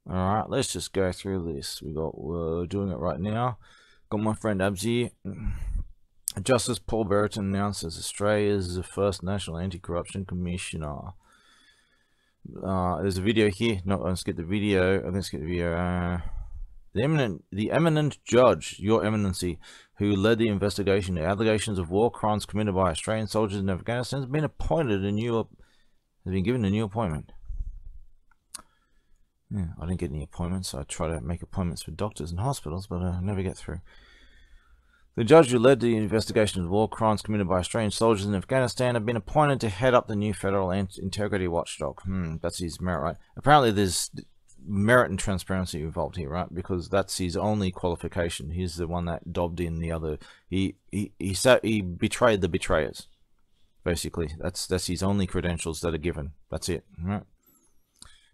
Alright, let's just go through this. We're doing it right now. Got my friend Abzi. Justice Paul Brereton announced as Australia's first National Anti-Corruption Commissioner. There's a video here. No, let's get the video. Let's get the video. The eminent judge, Your Eminency, who led the investigation into allegations of war crimes committed by Australian soldiers in Afghanistan, has been given a new appointment. Yeah, I didn't get any appointments. I try to make appointments for doctors and hospitals, but I never get through. The judge who led the investigation of war crimes committed by Australian soldiers in Afghanistan have been appointed to head up the new federal integrity watchdog. That's his merit, right? Apparently there's merit and transparency involved here, right? Because that's his only qualification. He's the one that dobbed in the other. He betrayed the betrayers. Basically, that's his only credentials that are given. That's it, right?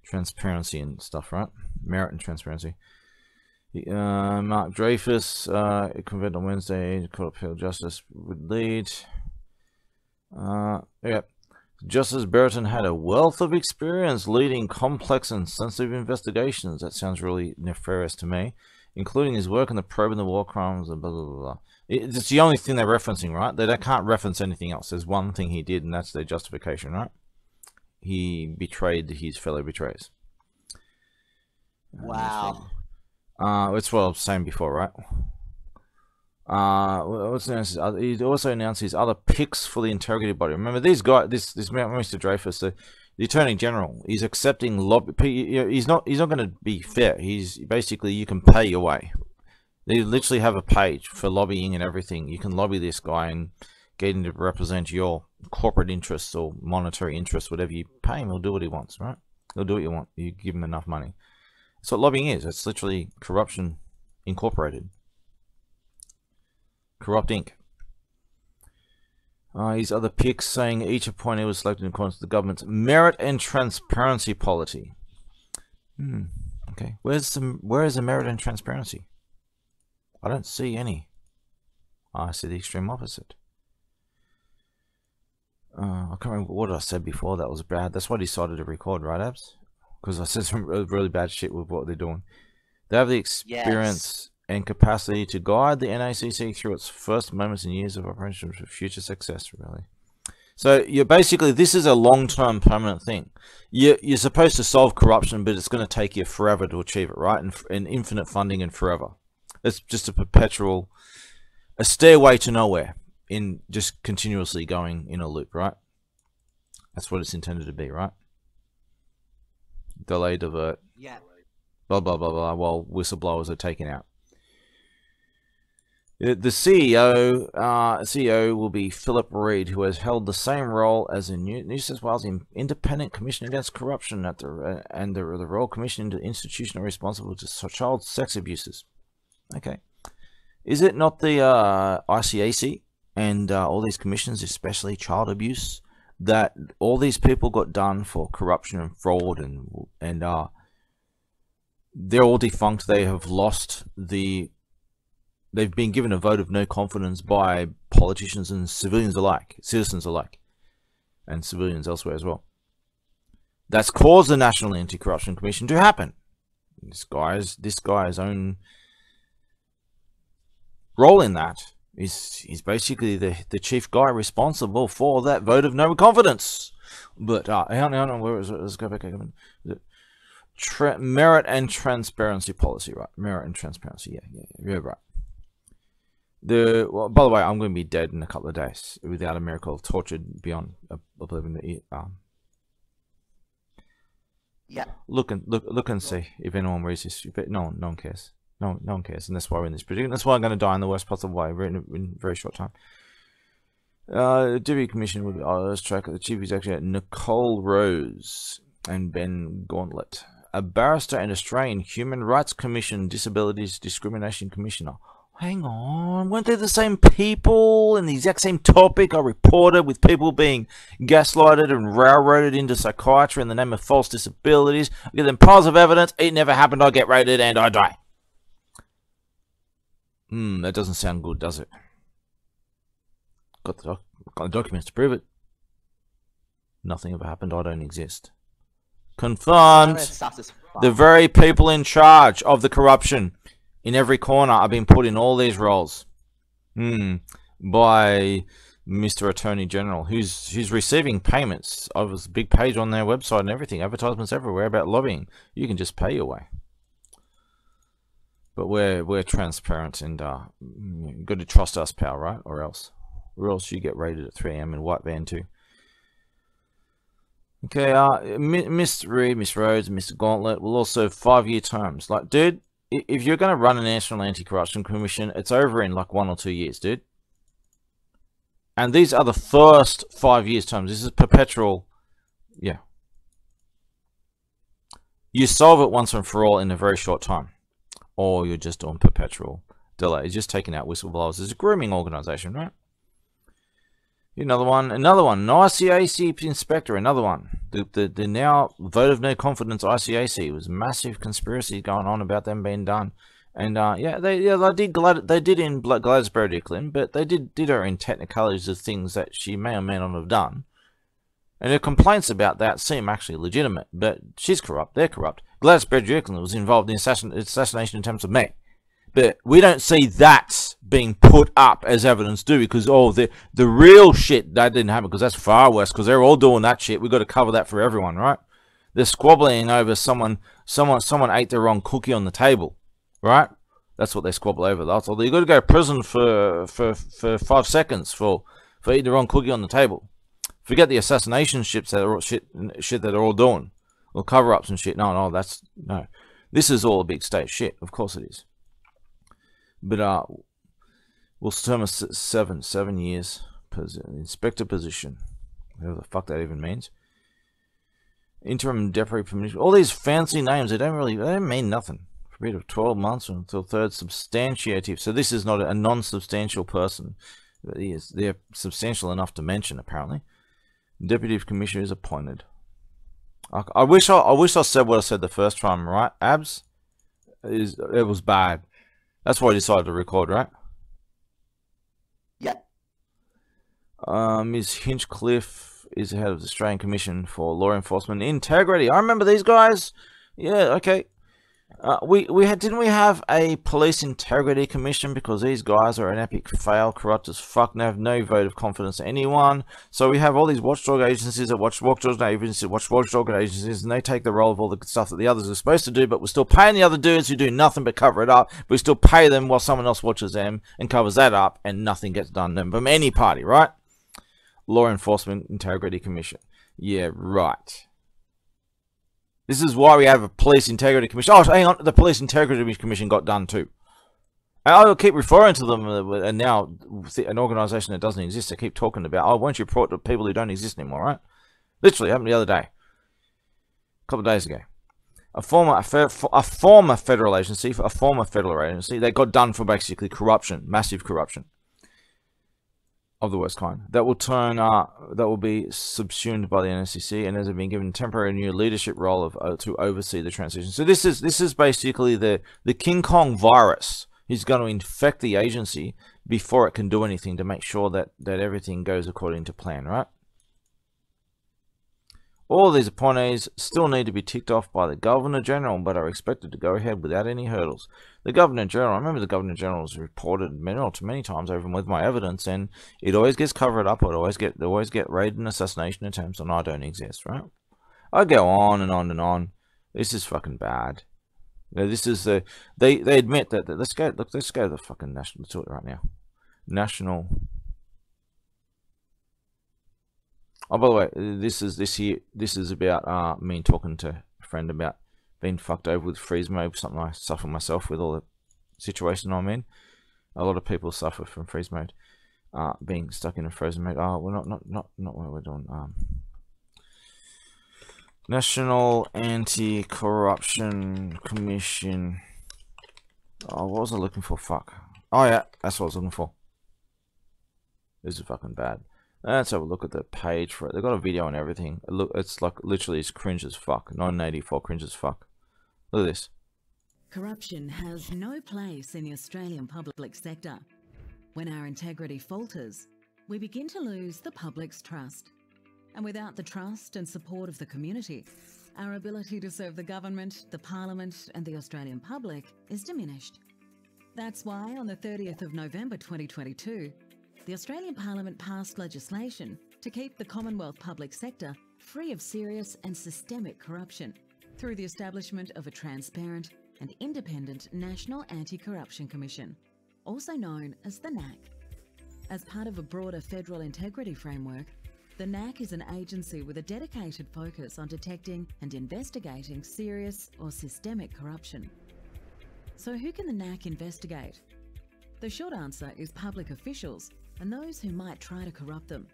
Transparency and stuff, right? Merit and transparency. Mark Dreyfus, convicted on Wednesday, Court of Appeal Justice would lead. Yeah. Justice Brereton had a wealth of experience leading complex and sensitive investigations. That sounds really nefarious to me, including his work in the probe in the war crimes and blah, blah, blah, blah. It's the only thing they're referencing, right? They can't reference anything else. There's one thing he did, and that's their justification, right? He betrayed his fellow betrayers. Wow. That's what I was saying before, right? He also announced his other picks for the integrity body. Remember, these guys, this Mr. Dreyfus, the Attorney General, he's accepting lobby. He's not going to be fair. He's basically, you can pay your way. They literally have a page for lobbying and everything. You can lobby this guy and get him to represent your corporate interests or monetary interests, whatever you pay him. He'll do what he wants, right? He'll do what you want. You give him enough money. That's what lobbying is. It's literally corruption incorporated. Corrupt Inc. His other picks saying each appointee was selected in accordance with the government's merit and transparency policy. Okay. Where is the merit and transparency? I don't see any. I see the extreme opposite. I can't remember what I said before. That was bad. That's why I decided to record, right, Abs? Because I said some really bad shit with what they're doing. They have the experience and capacity to guide the NACC through its first moments and years of operation for future success, really. So you're basically, this is a long-term permanent thing. You're supposed to solve corruption, but it's going to take you forever to achieve it, right? And infinite funding and forever. It's just a stairway to nowhere in just continuously going in a loop, right? That's what it's intended to be, right? Delay, divert. Yeah. Blah, blah, blah, blah, while whistleblowers are taken out. The CEO will be Philip Reid, who has held the same role as the New South Wales Independent Commission Against Corruption and the Royal Commission into institution responsible for child sex abuses. Okay. Is it not the ICAC and all these commissions, especially child abuse, that all these people got done for corruption and fraud and they're all defunct? They have lost they've been given a vote of no confidence by politicians and civilians alike, citizens alike, and civilians elsewhere as well. That's caused the National Anti-Corruption Commission to happen. This guy's own role in that is basically the chief guy responsible for that vote of no confidence. But hang on, where is it? Let's go back again. Merit and transparency policy, right? Merit and transparency, yeah, you're right. Well, by the way, I'm going to be dead in a couple of days without a miracle, tortured beyond oblivion. Yeah. Look and see if anyone reads this. No one cares. No one cares, and that's why we're in this predicament. That's why I'm going to die in the worst possible way in a very short time. The Deputy Commissioner would be let's track the Chief Executive Nicole Rose and Ben Gauntlet, a barrister and Australian Human Rights Commission Disabilities Discrimination Commissioner. Hang on, weren't they the same people in the exact same topic I reported, with people being gaslighted and railroaded into psychiatry in the name of false disabilities? I give them piles of evidence, it never happened, I get raided and I die. That doesn't sound good, does it? Got the documents to prove it. Nothing ever happened, I don't exist. Confirmed. The very people in charge of the corruption in every corner are being put in all these roles. By Mr. Attorney General, who's receiving payments. Of a big page on their website and everything. Advertisements everywhere about lobbying. You can just pay your way. But we're transparent and you've got to trust us, pal, right? Or else you get raided at 3 AM in white van too. Okay, Miss Reed, Miss Rhodes, and Mr. Gauntlet will also 5-year terms. Like, dude, if you're going to run a National Anti-Corruption Commission, it's over in like 1 or 2 years, dude. And these are the first 5 years terms. This is perpetual. Yeah. You solve it once and for all in a very short time. Or you're just on perpetual delay. It's just taking out whistleblowers. It's a grooming organization, right? Another one. An ICAC inspector, another one. The now vote of no confidence ICAC. It was a massive conspiracy going on about them being done. And they did in Gladysberry Dicklin, but they did her in technicalities of things that she may or may not have done. And her complaints about that seem actually legitimate, but she's corrupt, they're corrupt. Gladysberry Dicklin was involved in assassination attempts of me. But we don't see that being put up as evidence, do we? Because, the real shit, that didn't happen, because that's far worse, because they're all doing that shit. We've got to cover that for everyone, right? They're squabbling over someone ate the wrong cookie on the table. Right? That's what they squabble over. That's all. You got to go to prison for 5 seconds for eating the wrong cookie on the table. Forget the assassination shit that they're all doing, or cover-ups and shit. No. This is all a big state shit. Of course it is. But we'll term a 7 years inspector position. Whatever the fuck that even means. Interim deputy permission. All these fancy names. They don't mean nothing. For a period of 12 months until third substantiative. So this is not a non-substantial person. They're substantial enough to mention, apparently. Deputy Commissioner is appointed. I wish I said what I said the first time, right? Abs? It was bad. That's why I decided to record, right? Yeah. Ms. Hinchcliffe is the head of the Australian Commission for Law Enforcement Integrity. I remember these guys. Yeah, okay. Didn't we have a police integrity commission, because these guys are an epic fail, corrupt as fuck, and have no vote of confidence to anyone. So we have all these watchdog agencies that watch watchdog agencies, and they take the role of all the stuff that the others are supposed to do, but we're still paying the other dudes who do nothing but cover it up. We still pay them while someone else watches them and covers that up, and nothing gets done then from any party, right? Law Enforcement Integrity Commission. Yeah, right. This is why we have a Police Integrity Commission. Oh, hang on. The Police Integrity Commission got done too. I'll keep referring to them, and now an organisation that doesn't exist, I keep talking about, oh, won't you report to people who don't exist anymore, right? Literally, happened the other day. A couple of days ago. A former federal agency, they got done for basically corruption, massive corruption. Of the worst kind. That will be subsumed by the NSCC, and has been given temporary new leadership role to oversee the transition. So this is basically the King Kong virus. He's going to infect the agency before it can do anything, to make sure that everything goes according to plan, right? All these appointees still need to be ticked off by the Governor-General, but are expected to go ahead without any hurdles. The Governor-General, I remember the Governor-General was reported many times over with my evidence, and it always gets covered up. They always get raided and assassination attempts, and I don't exist, right? I go on and on and on. This is fucking bad. This is they admit that let's go to the fucking national. Let's do it right now. National. Oh, by the way, this is about me talking to a friend about being fucked over with freeze mode, something I suffer myself with all the situation I'm in. A lot of people suffer from freeze mode, being stuck in a frozen mode. Oh, we're not what we're doing. National Anti-Corruption Commission. Oh, what was I looking for? Fuck. Oh yeah, that's what I was looking for. This is fucking bad. Let's have a look at the page for it. They've got a video and everything. Look, it's like literally it's cringe as fuck. 1984 cringe as fuck. Look at this. Corruption has no place in the Australian public sector. When our integrity falters, we begin to lose the public's trust. And without the trust and support of the community, our ability to serve the government, the parliament and the Australian public is diminished. That's why on the 30th of November 2022, the Australian Parliament passed legislation to keep the Commonwealth public sector free of serious and systemic corruption through the establishment of a transparent and independent National Anti-Corruption Commission, also known as the Nacc. As part of a broader federal integrity framework, the Nacc is an agency with a dedicated focus on detecting and investigating serious or systemic corruption. So who can the Nacc investigate? The short answer is public officials and those who might try to corrupt them.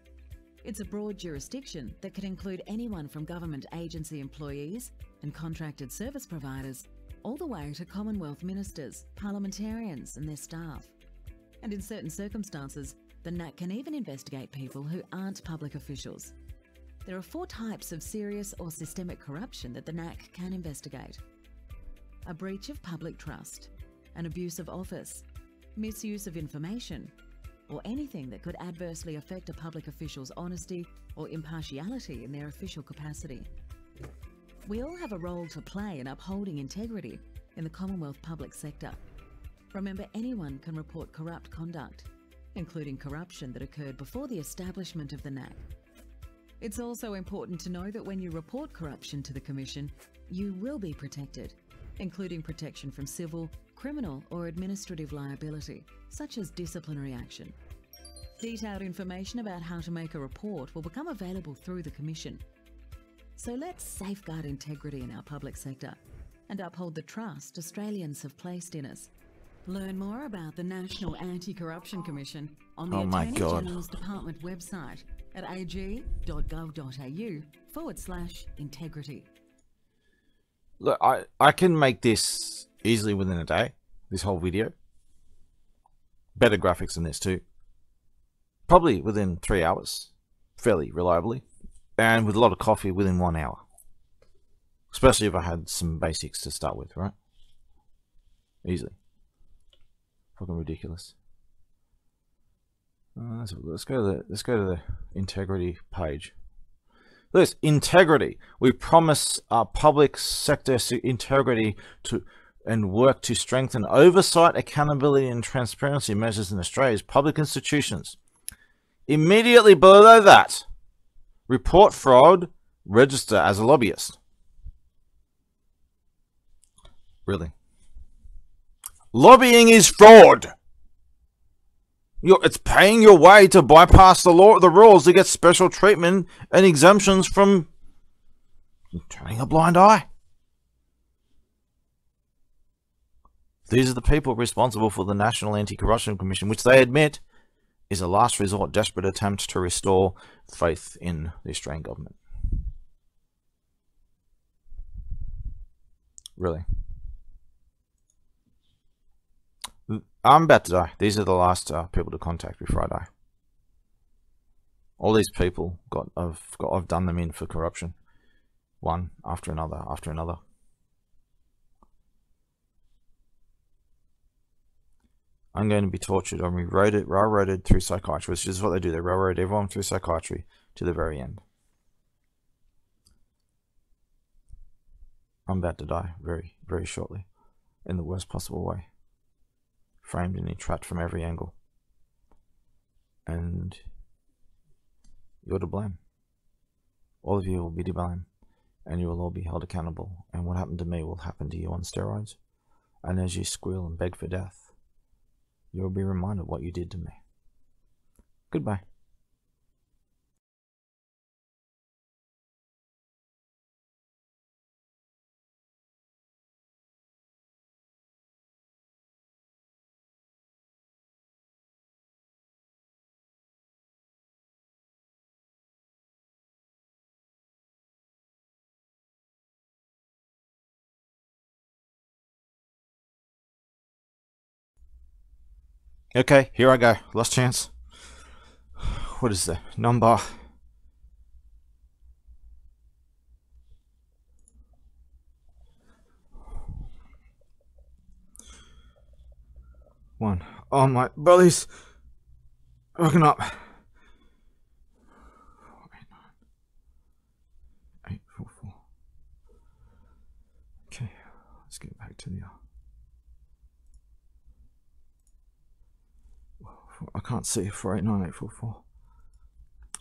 It's a broad jurisdiction that could include anyone from government agency employees and contracted service providers, all the way to Commonwealth ministers, parliamentarians and their staff. And in certain circumstances, the Nacc can even investigate people who aren't public officials. There are 4 types of serious or systemic corruption that the Nacc can investigate: a breach of public trust, an abuse of office, misuse of information, or anything that could adversely affect a public official's honesty or impartiality in their official capacity. We all have a role to play in upholding integrity in the Commonwealth public sector. Remember, anyone can report corrupt conduct, including corruption that occurred before the establishment of the Nacc. It's also important to know that when you report corruption to the Commission, you will be protected, including protection from civil, criminal or administrative liability, such as disciplinary action. Detailed information about how to make a report will become available through the Commission. So let's safeguard integrity in our public sector and uphold the trust Australians have placed in us. Learn more about the National Anti-Corruption Commission on the Attorney General's Department website at ag.gov.au/integrity. Look, I can make this easily within a day, this whole video. Better graphics than this too. Probably within 3 hours, fairly reliably. And with a lot of coffee within 1 hour. Especially if I had some basics to start with, right? Easily. Fucking ridiculous. Let's go to the integrity page. This integrity. We promise our public sector integrity and work to strengthen oversight, accountability and transparency measures in Australia's public institutions. Immediately below that, report fraud, register as a lobbyist. Really? Lobbying is fraud. It's paying your way to bypass the rules to get special treatment and exemptions from turning a blind eye. These are the people responsible for the National Anti-Corruption Commission, which they admit is a last resort, desperate attempt to restore faith in the Australian government. Really. I'm about to die. These are the last people to contact before I die. All these people I've done them in for corruption, one after another after another. I'm going to be tortured or railroaded through psychiatry, which is what they do. They railroad everyone through psychiatry to the very end. I'm about to die very, very shortly, in the worst possible way. Framed and entrapped from every angle. And you're to blame. All of you will be to blame. And you will all be held accountable. And what happened to me will happen to you on steroids. And as you squeal and beg for death, you will be reminded what you did to me. Goodbye. Okay, here I go. Last chance. What is the number? One. Oh, my belly's broken up. 844. back to the... I can't see 489-844.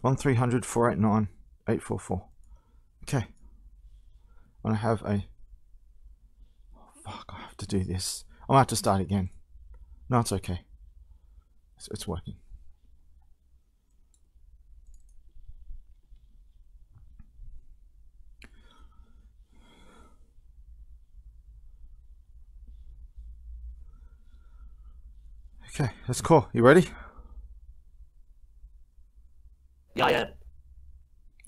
1300-489-844. Okay. I have a... Oh, fuck, I have to do this. I'm gonna have to start again. No, it's okay. It's working. Okay, that's cool. You ready? Yeah, yeah.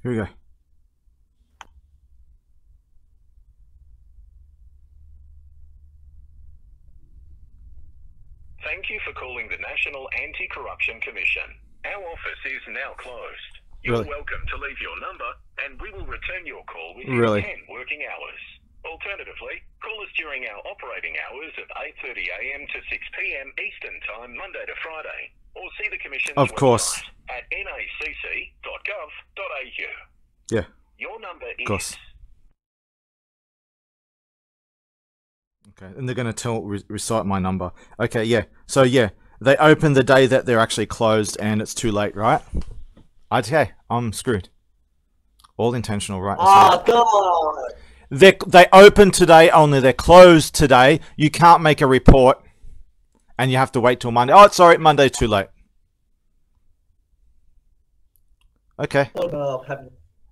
Here we go. Thank you for calling the National Anti-Corruption Commission. Our office is now closed. You're Really? welcome to leave your number and we will return your call within Really? 10 working hours. Alternatively, call us during our operating hours of 8:30 a.m. to 6 p.m. Eastern Time, Monday to Friday, or see the Commission's Of course. website at nacc.gov.au. Yeah, Your number of course. is... Okay, and they're going to recite my number. Okay, yeah. So, yeah, they open the day that they're actually closed and it's too late, right? Okay, I'm screwed. All intentional, right? Oh, God! They open today, only they're closed today. You can't make a report and you have to wait till Monday. Oh, sorry, Monday's too late. Okay. Oh, no,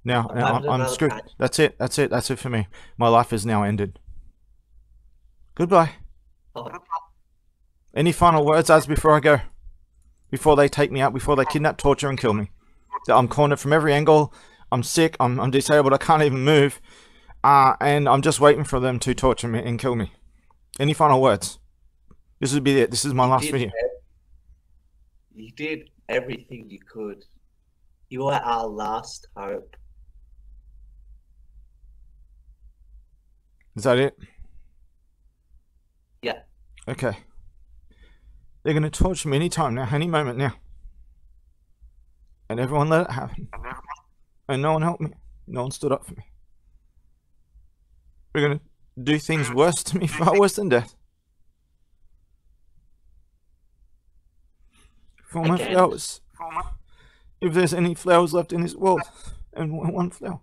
Now I'm screwed. That's it. That's it. That's it for me. My life is now ended. Goodbye. oh, Any final words, Az, before I go? Before they take me out, before they kidnap, torture, and kill me. I'm cornered from every angle. I'm sick. I'm disabled. I can't even move. And I'm just waiting for them to torture me and kill me. Any final words? This would be it. This is my last video. You did everything you could. You are our last hope. Is that it? Yeah. Okay. They're going to torture me anytime now, any moment now. And everyone let it happen. And no one helped me. No one stood up for me. We're going to do things worse to me, far worse than death. For my Again. flowers. If there's any flowers left in this world, and one flower.